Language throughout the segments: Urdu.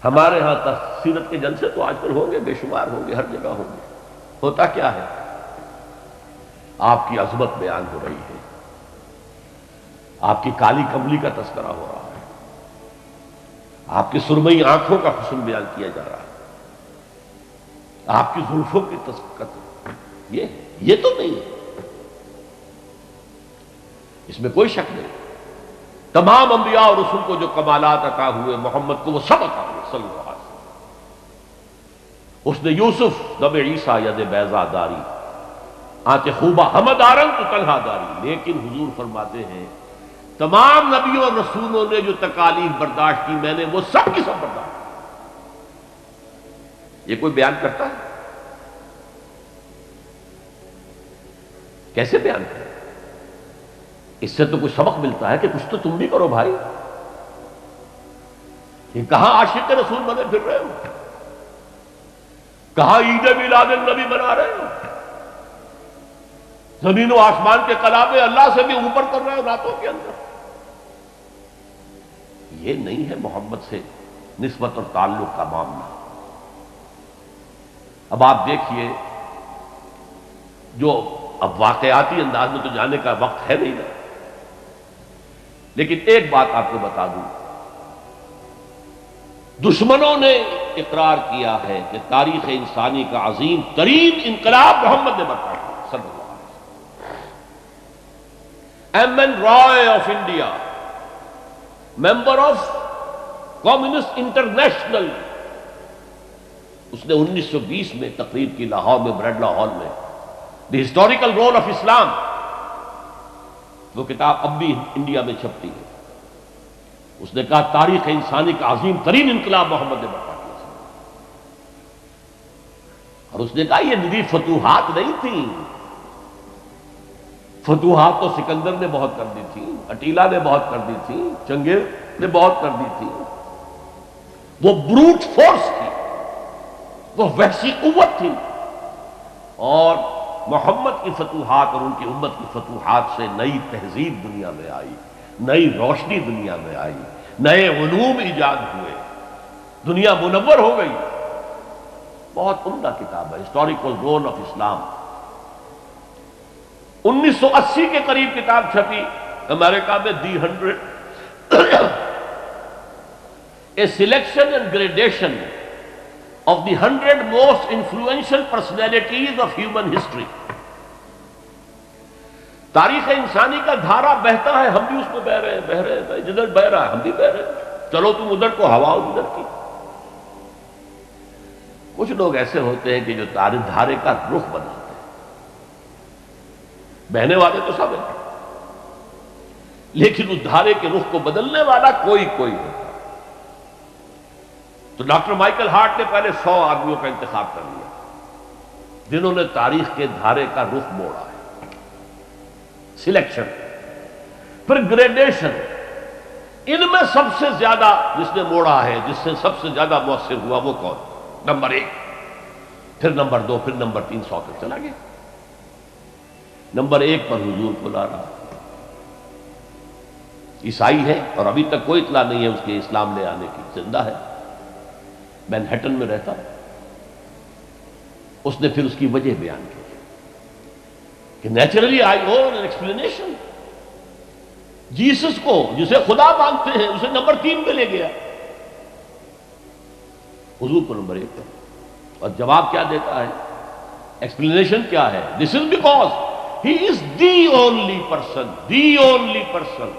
ہمارے ہاں سیرت کے جلسے تو آج کل ہوں گے، بے شمار ہوں گے، ہر جگہ ہوں گے۔ ہوتا کیا ہے؟ آپ کی عظمت بیان ہو رہی ہے، آپ کی کالی کملی کا تذکرہ ہو رہا ہے، آپ کی سرمئی آنکھوں کا حسن بیان کیا جا رہا ہے، آپ کی زلفوں کی یہ تو نہیں ہے، اس میں کوئی شک نہیں۔ تمام انبیاء اور رسول کو جو کمالات عطا ہوئے، محمد کو وہ سب عطا ہوئے صلی اللہ علیہ وسلم۔ اس نے یوسف دم عیسیٰ ید بیضا داری، آنچ خوبہ حمد آرن تو تنہا داری، لیکن حضور فرماتے ہیں تمام نبیوں اور رسولوں نے جو تکالیف برداشت کی، میں نے وہ سب کی سب برداشت کی۔ یہ کوئی بیان کرتا ہے؟ کیسے بیان کرے؟ اس سے تو کچھ سبق ملتا ہے کہ کچھ تو تم بھی کرو بھائی۔ یہ کہاں عاشق رسول بنے پھر رہے ہو؟ کہاں عید میلاد النبی منا رہے ہو؟ زمین و آسمان کے کلامے اللہ سے بھی اوپر کر رہے ہو راتوں کے اندر۔ یہ نہیں ہے محمد سے نسبت اور تعلق کا معاملہ۔ اب آپ دیکھیے، جو اب واقعاتی انداز میں تو جانے کا وقت ہے نہیں نا، لیکن ایک بات آپ کو بتا دوں، دشمنوں نے اقرار کیا ہے کہ تاریخ انسانی کا عظیم ترین انقلاب محمد نے برپا کیا صلی اللہ علیہ وسلم۔ M N Roy of India, member of Communist International, اس نے 1920 میں تقریر کی لاہور میں، بریڈلا ہال میں، دی ہسٹوریکل رول آف اسلام۔ وہ کتاب اب بھی انڈیا میں چھپتی ہے۔ اس نے کہا تاریخ انسانی کا عظیم ترین انقلاب محمد نے برپا کیا، اور اس نے کہا یہ ندی فتوحات نہیں تھیں، فتوحات تو سکندر نے بہت کر دی تھی، اٹیلا نے بہت کر دی تھی، چنگیز نے بہت کر دی تھی۔ وہ بروٹ فورس تھی، وہ وحشی قوت تھی، اور محمد کی فتوحات اور ان کی امت کی فتوحات سے نئی تہذیب دنیا میں آئی، نئی روشنی دنیا میں آئی، نئے علوم ایجاد ہوئے، دنیا منور ہو گئی۔ بہت عمدہ کتاب ہے، ہسٹوریکل رول آف اسلام۔ 1980 کے قریب کتاب چھپی امریکہ میں، دی 100 a selection and gradation of the 100 most influential personalities of human history۔ تاریخ انسانی کا دھارا بہتا ہے، ہم بھی اس میں بہ رہے ہیں، جدھر بہ رہا ہے ہم بھی بہ رہے ہیں، چلو تم ادھر کو ہوا ادھر کی۔ کچھ لوگ ایسے ہوتے ہیں کہ جو دھارے کا رخ بدلتے ہیں، بہنے والے تو سب ہیں، لیکن اس دھارے کے رخ کو بدلنے والا کوئی ہوتا ہے۔ تو ڈاکٹر مائیکل ہارٹ نے پہلے 100 آدمیوں کا انتخاب کر لیا جنہوں نے تاریخ کے دھارے کا رخ موڑا ہے، سلیکشن، پھر گریڈیشن۔ ان میں سب سے زیادہ جس نے موڑا ہے، جس سے سب سے زیادہ مؤثر ہوا، وہ کون؟ نمبر 1، پھر نمبر 2، پھر نمبر 3، 100 تک چلا گیا۔ نمبر 1 پر حضور کو لا رہا، عیسائی ہے اور ابھی تک کوئی اطلاع نہیں ہے اس کے اسلام لے آنے کی، زندہ ہے، مینہٹن میں رہتا۔ اس نے پھر اس کی وجہ بیان کی کہ naturally I own an explanation. Jesus کو، جسے خدا مانگتے ہیں، اسے نمبر 3 پہ لے گیا، حضور کو نمبر 1 پر۔ اور جواب کیا دیتا ہے؟ ایکسپلینیشن کیا ہے؟ This is because he is the only person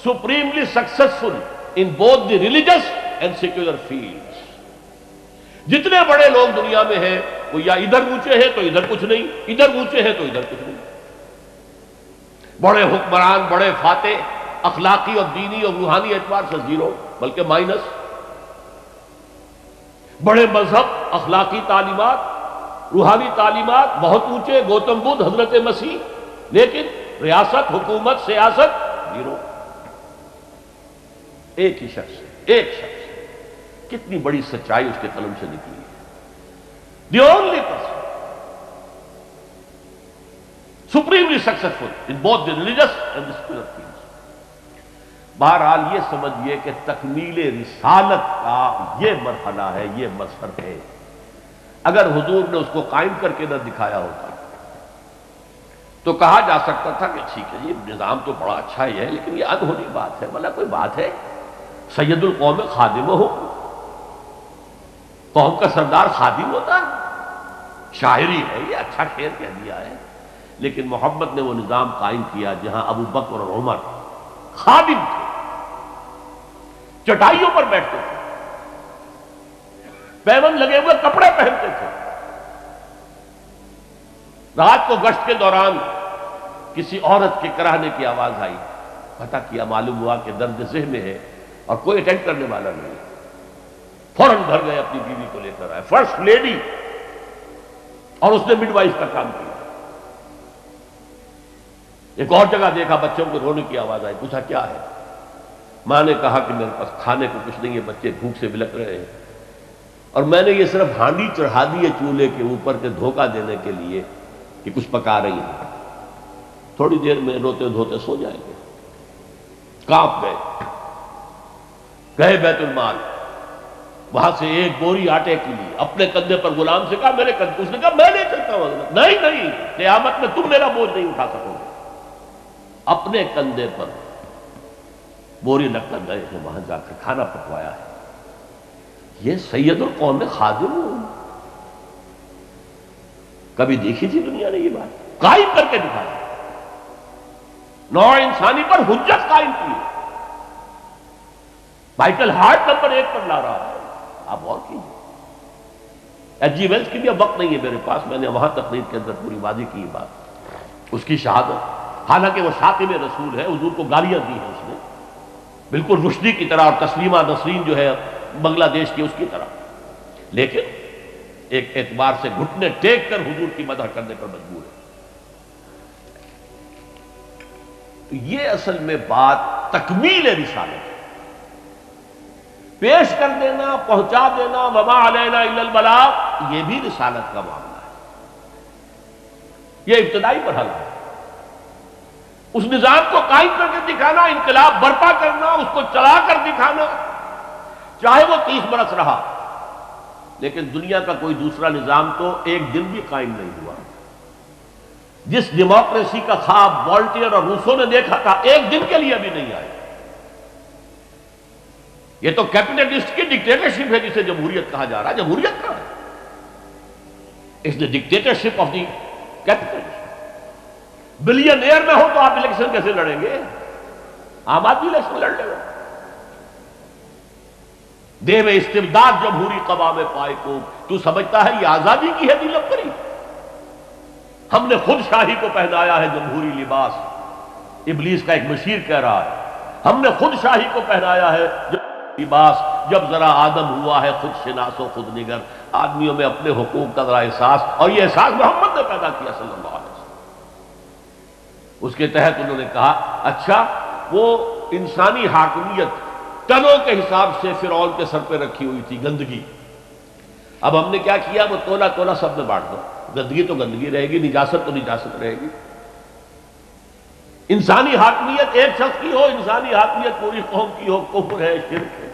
supremely successful in both the religious and secular fields۔ جتنے بڑے لوگ دنیا میں ہیں وہ یا ادھر اونچے ہیں تو ادھر کچھ نہیں، ادھر اونچے ہیں تو ادھر کچھ نہیں۔ بڑے حکمران، بڑے فاتح، اخلاقی اور دینی اور روحانی اعتبار سے 0 بلکہ مائنس۔ بڑے مذہب، اخلاقی تعلیمات، روحانی تعلیمات بہت اونچے، گوتم بدھ، حضرت مسیح، لیکن ریاست، حکومت، سیاست 0۔ ایک ہی شخص، کتنی بڑی سچائی اس کے قلم سے نکلی ہے۔ دی only person supremely successful in both the religious and the secular fields۔ بہرحال یہ سمجھیے کہ تکمیل رسالت کا یہ مرحلہ ہے، یہ مظہر ہے۔ اگر حضور نے اس کو قائم کر کے نہ دکھایا ہوتا تو کہا جا سکتا تھا کہ ٹھیک ہے یہ نظام تو بڑا اچھا ہی ہے، لیکن یہ انہونی بات ہے، بھلا کوئی بات ہے؟ سید القوم خادم ہو، قوم کا سردار خادم ہوتا ہے، شاعری ہے، یہ اچھا شعر کہہ دیا ہے۔ لیکن محمد نے وہ نظام قائم کیا جہاں ابو بکر اور عمر خادم تھے، چٹائیوں پر بیٹھتے تھے، پیون لگے ہوئے کپڑے پہنتے تھے، رات کو گشت کے دوران کسی عورت کے کراہنے کی آواز آئی، پتہ کیا، معلوم ہوا کہ درد ذہن میں ہے اور کوئی اٹینڈ کرنے والا نہیں، فوراً گھر گئے، اپنی بیوی کو لے کر آئے، فرسٹ لیڈی، اور اس نے مڈ وائف کا کام کیا۔ ایک اور جگہ دیکھا، بچوں کو رونے کی آواز آئی، پوچھا کیا ہے؟ ماں نے کہا کہ میرے پاس کھانے کو کچھ نہیں ہے، بچے بھوک سے بلک رہے ہیں، اور میں نے یہ صرف ہانڈی چڑھا دی ہے چولہے کے اوپر کے دھوکہ دینے کے لیے کہ کچھ پکا رہی ہیں، تھوڑی دیر میں روتے دھوتے سو جائیں گے۔ کانپ گئے بیت المال، وہاں سے ایک بوری آٹے کے لیے اپنے کندھے پر، غلام سے کہا میرے کندھے، اس نے کہا میں نہیں چلتا ہوں، نہیں، قیامت میں تم میرا بوجھ نہیں اٹھا سکو گے۔ اپنے کندھے پر بوری رکھ کر گئے ہیں، وہاں جا کر کھانا پکوایا ہے۔ یہ سید القوم خادم ہو، کبھی دیکھی تھی دنیا نے یہ بات؟ قائم کر کے دکھایا، نوع انسانی پر حجت قائم کی، مائیکل ہارٹ نمبر 1 پر لا رہا ہے۔ آپ غور کیجیے، ایچ جی ویلز کی بھی اب وقت نہیں ہے میرے پاس، میں نے وہاں تقریر کے اندر پوری واضح کی بات، اس کی شہادت، حالانکہ وہ شاطب رسول ہے، حضور کو گالیاں دی ہیں اس نے، بالکل رشدی کی طرح، اور تسلیمہ نسرین جو ہے بنگلہ دیش کی، اس کی طرح، لیکن ایک اعتبار سے گھٹنے ٹیک کر حضور کی مدح کرنے پر مجبور ہے۔ تو یہ اصل میں بات تکمیل رسالت ہے، پیش کر دینا، پہنچا دینا، وما علینا الا البلاغ، یہ بھی رسالت کا معاملہ ہے، یہ ابتدائی مرحلہ ہے۔ اس نظام کو قائم کر کے دکھانا، انقلاب برپا کرنا، اس کو چلا کر دکھانا، چاہے وہ 30 برس رہا، لیکن دنیا کا کوئی دوسرا نظام تو ایک دن بھی قائم نہیں ہوا۔ جس ڈیموکریسی کا خواب والٹیئر اور روسو نے دیکھا تھا، ایک دن کے لیے بھی نہیں آئے۔ یہ تو کیپٹلسٹ کی ڈکٹیٹرشپ ہے جسے جمہوریت کہا جا رہا ہے۔ جمہوریت کہاں ہے؟ اس نے dictatorship of the capitalist. Billionaire میں ہو تو آپ الیکشن کیسے لڑیں گے؟ عام آدمی الیکشن لڑ لے گا۔ دے میں استبداد جمہوری قوام پائے کو، تو سمجھتا ہے یہ آزادی کی ہے نیلم پری؟ ہم نے خود شاہی کو پہنایا ہے جمہوری لباس، ابلیس کا ایک مشیر کہہ رہا ہے، ہم نے خود شاہی کو پہنایا ہے لباس، جب ذرا آدم ہوا ہے خود شناس و خود نگر۔ آدمیوں میں اپنے حقوق کا ذرا احساس، اور یہ احساس محمد نے پیدا کیا صلی اللہ علیہ وسلم۔ اس کے تحت انہوں نے کہا اچھا وہ انسانی حاکمیت ٹنوں کے حساب سے فرعون کے سر پہ رکھی ہوئی تھی، گندگی، اب ہم نے کیا کیا، وہ تولا تولا سب میں بانٹ دو، گندگی تو گندگی رہے گی، نجاست تو نجاست رہے گی۔ انسانی حاکمیت ایک شخص کی ہو، انسانی حاکمیت پوری قوم کی ہو، کفر ہے، شرک ہے۔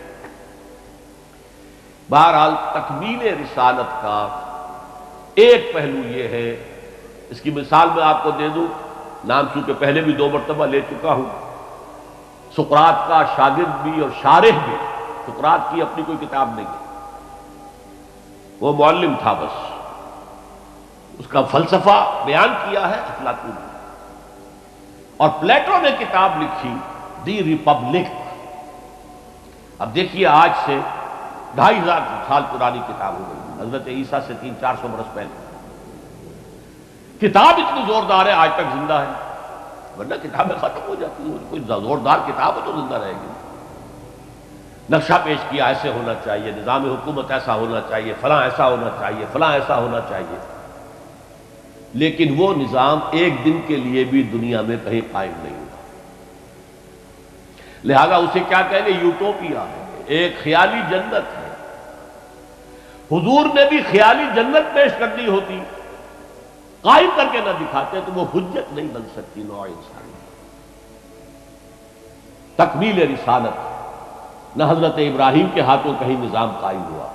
بہرحال تکمیل رسالت کا ایک پہلو یہ ہے، اس کی مثال میں آپ کو دے دوں، نام چونکہ پہلے بھی 2 مرتبہ لے چکا ہوں، سقراط کا شاگرد بھی اور شارح بھی، سقراط کی اپنی کوئی کتاب نہیں ہے، وہ معلم تھا بس، اس کا فلسفہ بیان کیا ہے افلاطون نے، اور پلیٹو نے کتاب لکھی دی ریپبلک۔ اب دیکھیے آج سے 2500 سال پرانی کتاب ہو گئی، حضرت عیسیٰ سے 300-400 برس پہلے، کتاب اتنی زوردار ہے آج تک زندہ ہے، ورنہ کتابیں ختم ہو جاتی ہیں، کوئی زوردار کتاب ہو تو زندہ رہے گی۔ نقشہ پیش کیا ایسے ہونا چاہیے، نظام حکومت ایسا ہونا چاہیے، فلاں ایسا ہونا چاہیے، فلاں ایسا ہونا چاہیے، لیکن وہ نظام ایک دن کے لیے بھی دنیا میں کہیں قائم نہیں ہوا، لہذا اسے کیا کہیں گے؟ یوٹوپیا ہے، ایک خیالی جنت ہے۔ حضور نے بھی خیالی جنت پیش کر دی ہوتی، قائم کر کے نہ دکھاتے تو وہ حجت نہیں بن سکتی نوع انسانی۔ تکمیل رسالت، نہ حضرت ابراہیم کے ہاتھوں کہیں نظام قائم ہوا،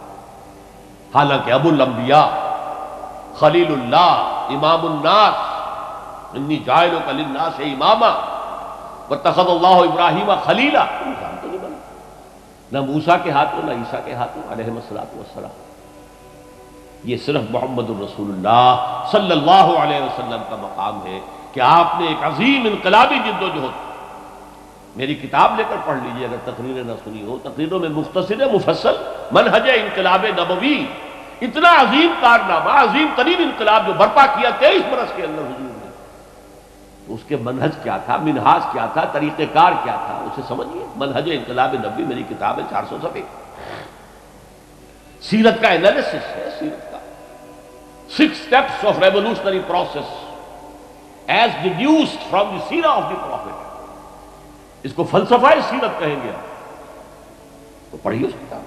حالانکہ ابو الانبیاء، خلیل اللہ، امام الناس، انی جاعلک للناس اماما واتخذ اللہ ابراہیم خلیلا، نظام تو نہیں بنا، نہ موسیٰ کے ہاتھوں نہ عیسیٰ کے ہاتھوں علیہ الصلوۃ والسلام۔ یہ صرف محمد الرسول اللہ صلی اللہ علیہ وسلم کا مقام ہے کہ آپ نے ایک عظیم انقلابی جد و جہد، میری کتاب لے کر پڑھ لیجئے اگر تقریریں نہ سنی ہو، تقریروں میں مختصر مفصل منہج انقلاب نبوی، اتنا عظیم کارنامہ، عظیم ترین انقلاب جو برپا کیا 23 برس کے اندر حضور نے، تو اس کے منہج کیا تھا، منہاج کیا تھا، طریقہ کار کیا تھا، اسے سمجھیے۔ منہج انقلاب نبوی میری کتاب ہے، 400 صفحے، سیرت کا انالیسس ہے، سیرت کا 6 steps of revolutionary process as deduced from the seerah of the prophet، اس کو فلسفہ سیرت کہیں گے، تو پڑھیے اس کتاب۔